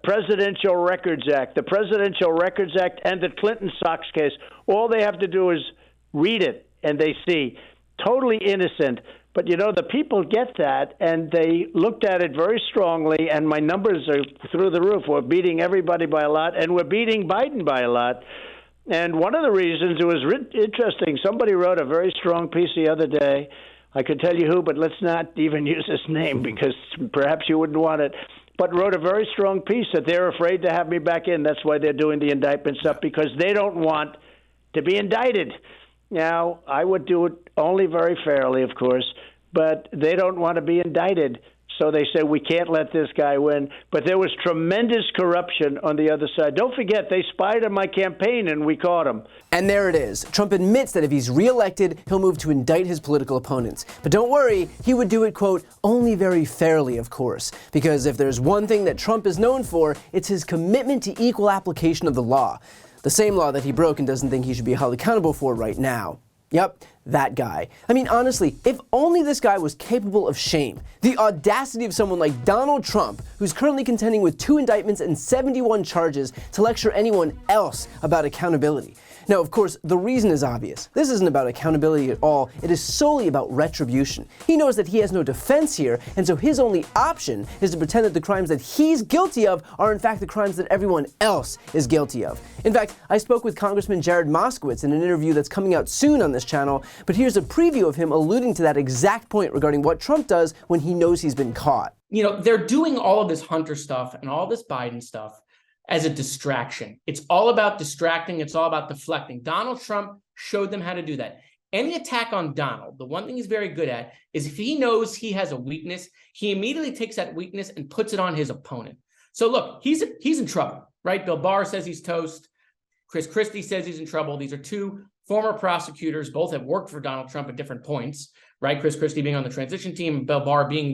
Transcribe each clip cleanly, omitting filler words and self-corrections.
Presidential Records Act, the Presidential Records Act, and the Clinton Sox case. All they have to do is read it, and they see totally innocent. But, the people get that, and they looked at it very strongly, and my numbers are through the roof. We're beating everybody by a lot, and we're beating Biden by a lot. And one of the reasons, it was interesting, somebody wrote a very strong piece the other day. I could tell you who, but let's not even use his name because perhaps you wouldn't want it. But wrote a very strong piece that they're afraid to have me back in. That's why they're doing the indictment stuff, because they don't want to be indicted. Now, I would do it only very fairly, of course, but they don't want to be indicted. So they say, we can't let this guy win. But there was tremendous corruption on the other side. Don't forget, they spied on my campaign, and we caught them. And there it is. Trump admits that if he's reelected, he'll move to indict his political opponents. But don't worry, he would do it, quote, only very fairly, of course. Because if there's one thing that Trump is known for, it's his commitment to equal application of the law. The same law that he broke and doesn't think he should be held accountable for right now. Yep, that guy. I mean, honestly, if only this guy was capable of shame. The audacity of someone like Donald Trump, who's currently contending with 2 indictments and 71 charges, to lecture anyone else about accountability. Now, of course, the reason is obvious. This isn't about accountability at all. It is solely about retribution. He knows that he has no defense here, and so his only option is to pretend that the crimes that he's guilty of are in fact the crimes that everyone else is guilty of. In fact, I spoke with Congressman Jared Moskowitz in an interview that's coming out soon on this channel, but here's a preview of him alluding to that exact point regarding what Trump does when he knows he's been caught. They're doing all of this Hunter stuff and all this Biden stuff as a distraction. It's all about distracting. It's all about deflecting. Donald Trump showed them how to do that. Any attack on Donald, the one thing he's very good at is if he knows he has a weakness, he immediately takes that weakness and puts it on his opponent. So look, he's in trouble, right? Bill Barr says he's toast. Chris Christie says he's in trouble. These are 2 former prosecutors. Both have worked for Donald Trump at different points, right? Chris Christie being on the transition team, and Bill Barr being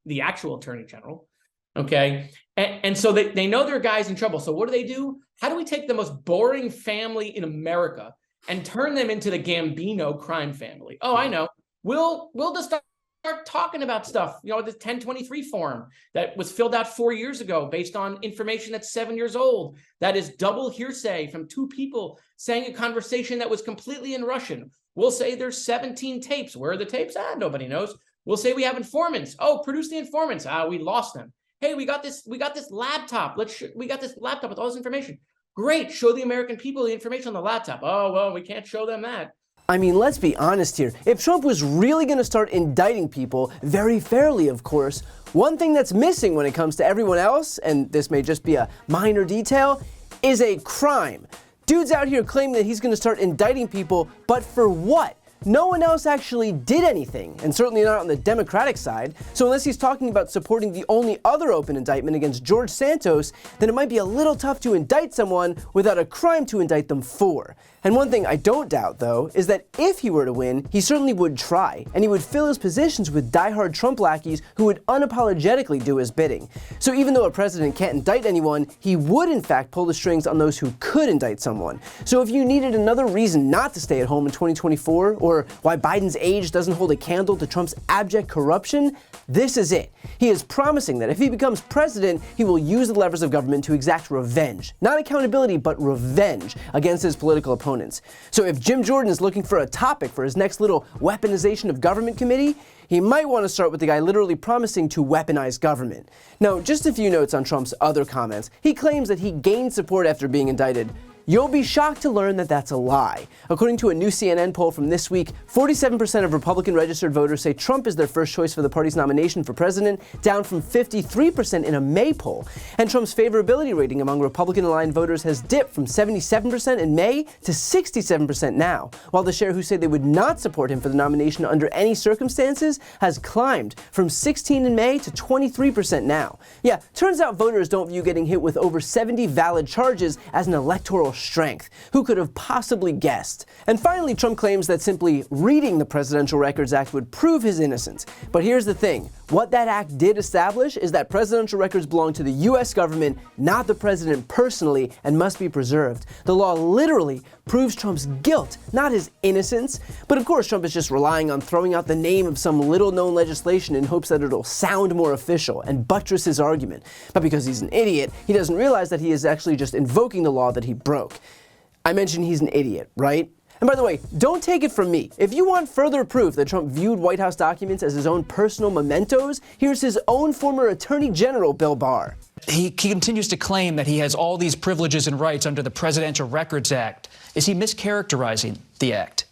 the actual attorney general. Okay. And so they know their guy's in trouble. So what do? How do we take the most boring family in America and turn them into the Gambino crime family? Oh, I know. We'll just start talking about stuff. The 1023 form that was filled out 4 years ago based on information that's 7 years old. That is double hearsay from 2 people saying a conversation that was completely in Russian. We'll say there's 17 tapes. Where are the tapes? Nobody knows. We'll say we have informants. Oh, produce the informants. We lost them. Hey, we got this laptop. We got this laptop with all this information. Great. Show the American people the information on the laptop. Oh, well, we can't show them that. I mean, let's be honest here. If Trump was really going to start indicting people, very fairly, of course, one thing that's missing when it comes to everyone else, and this may just be a minor detail, is a crime. Dude's out here claiming that he's going to start indicting people, but for what? No one else actually did anything, and certainly not on the Democratic side. So unless he's talking about supporting the only other open indictment against George Santos, then it might be a little tough to indict someone without a crime to indict them for. And one thing I don't doubt, though, is that if he were to win, he certainly would try, and he would fill his positions with diehard Trump lackeys who would unapologetically do his bidding. So even though a president can't indict anyone, he would in fact pull the strings on those who could indict someone. So if you needed another reason not to stay at home in 2024, or why Biden's age doesn't hold a candle to Trump's abject corruption, this is it. He is promising that if he becomes president, he will use the levers of government to exact revenge. Not accountability, but revenge against his political opponents. So if Jim Jordan is looking for a topic for his next little weaponization of government committee, he might want to start with the guy literally promising to weaponize government. Now, just a few notes on Trump's other comments. He claims that he gained support after being indicted. You'll be shocked to learn that that's a lie. According to a new CNN poll from this week, 47% of Republican registered voters say Trump is their first choice for the party's nomination for president, down from 53% in a May poll. And Trump's favorability rating among Republican-aligned voters has dipped from 77% in May to 67% now, while the share who say they would not support him for the nomination under any circumstances has climbed from 16% in May to 23% now. Yeah, turns out voters don't view getting hit with over 70 valid charges as an electoral strength. Who could have possibly guessed? And finally, Trump claims that simply reading the Presidential Records Act would prove his innocence. But here's the thing. What that act did establish is that presidential records belong to the U.S. government, not the president personally, and must be preserved. The law literally proves Trump's guilt, not his innocence. But of course, Trump is just relying on throwing out the name of some little-known legislation in hopes that it'll sound more official and buttress his argument. But because he's an idiot, he doesn't realize that he is actually just invoking the law that he broke. I mentioned he's an idiot, right? And by the way, don't take it from me. If you want further proof that Trump viewed White House documents as his own personal mementos, here's his own former Attorney General, Bill Barr. He continues to claim that he has all these privileges and rights under the Presidential Records Act. Is he mischaracterizing the act?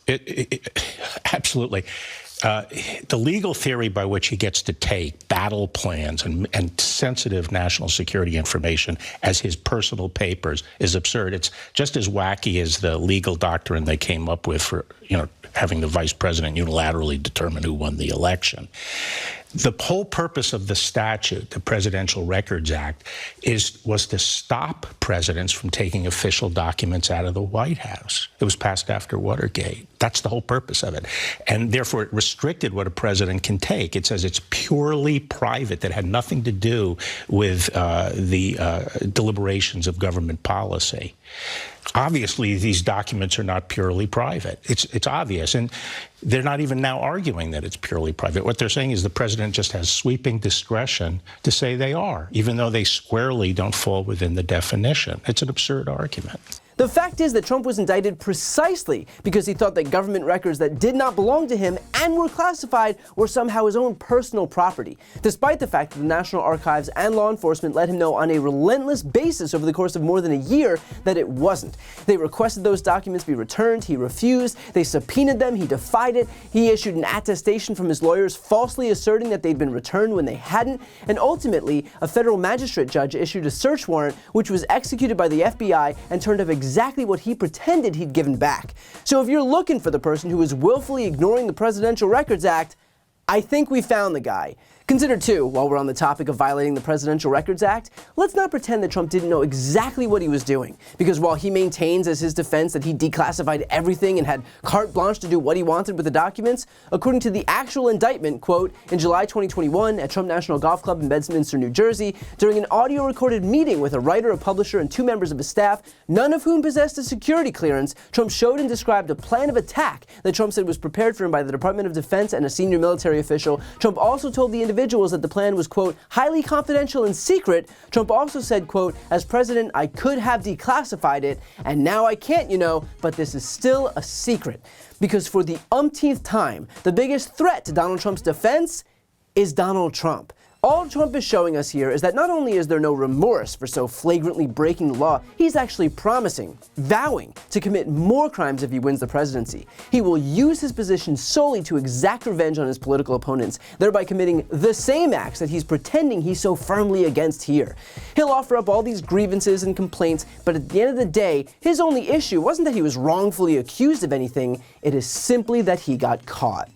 Absolutely. The legal theory by which he gets to take battle plans and sensitive national security information as his personal papers is absurd. It's just as wacky as the legal doctrine they came up with for, having the vice president unilaterally determine who won the election. The whole purpose of the statute, the Presidential Records Act, was to stop presidents from taking official documents out of the White House. It was passed after Watergate. That's the whole purpose of it. And therefore, it restricted what a president can take. It says it's purely private, that had nothing to do with the deliberations of government policy. Obviously, these documents are not purely private. It's obvious. And they're not even now arguing that it's purely private. What they're saying is the president just has sweeping discretion to say they are, even though they squarely don't fall within the definition. It's an absurd argument. The fact is that Trump was indicted precisely because he thought that government records that did not belong to him and were classified were somehow his own personal property, despite the fact that the National Archives and law enforcement let him know on a relentless basis over the course of more than a year that it wasn't. They requested those documents be returned, he refused, they subpoenaed them, he defied it, he issued an attestation from his lawyers falsely asserting that they'd been returned when they hadn't, and ultimately, a federal magistrate judge issued a search warrant which was executed by the FBI and turned up exactly what he pretended he'd given back. So if you're looking for the person who is willfully ignoring the Presidential Records Act, I think we found the guy. Consider too, while we're on the topic of violating the Presidential Records Act, let's not pretend that Trump didn't know exactly what he was doing. Because while he maintains as his defense that he declassified everything and had carte blanche to do what he wanted with the documents, according to the actual indictment, quote, in July 2021 at Trump National Golf Club in Bedminster, New Jersey, during an audio-recorded meeting with a writer, a publisher, and 2 members of his staff, none of whom possessed a security clearance, Trump showed and described a plan of attack that Trump said was prepared for him by the Department of Defense and a senior military official. Trump also told the individuals that the plan was, quote, highly confidential and secret. Trump also said, quote, as president, I could have declassified it, and now I can't, but this is still a secret. Because for the umpteenth time, the biggest threat to Donald Trump's defense is Donald Trump. All Trump is showing us here is that not only is there no remorse for so flagrantly breaking the law, he's actually promising, vowing, to commit more crimes if he wins the presidency. He will use his position solely to exact revenge on his political opponents, thereby committing the same acts that he's pretending he's so firmly against here. He'll offer up all these grievances and complaints, but at the end of the day, his only issue wasn't that he was wrongfully accused of anything, it is simply that he got caught.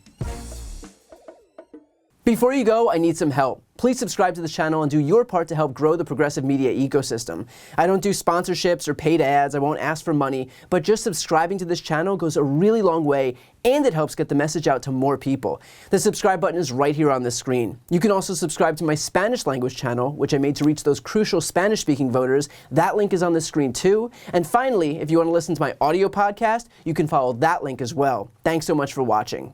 Before you go, I need some help. Please subscribe to the channel and do your part to help grow the progressive media ecosystem. I don't do sponsorships or paid ads, I won't ask for money, but just subscribing to this channel goes a really long way, and it helps get the message out to more people. The subscribe button is right here on the screen. You can also subscribe to my Spanish language channel, which I made to reach those crucial Spanish-speaking voters. That link is on the screen too. And finally, if you want to listen to my audio podcast, you can follow that link as well. Thanks so much for watching.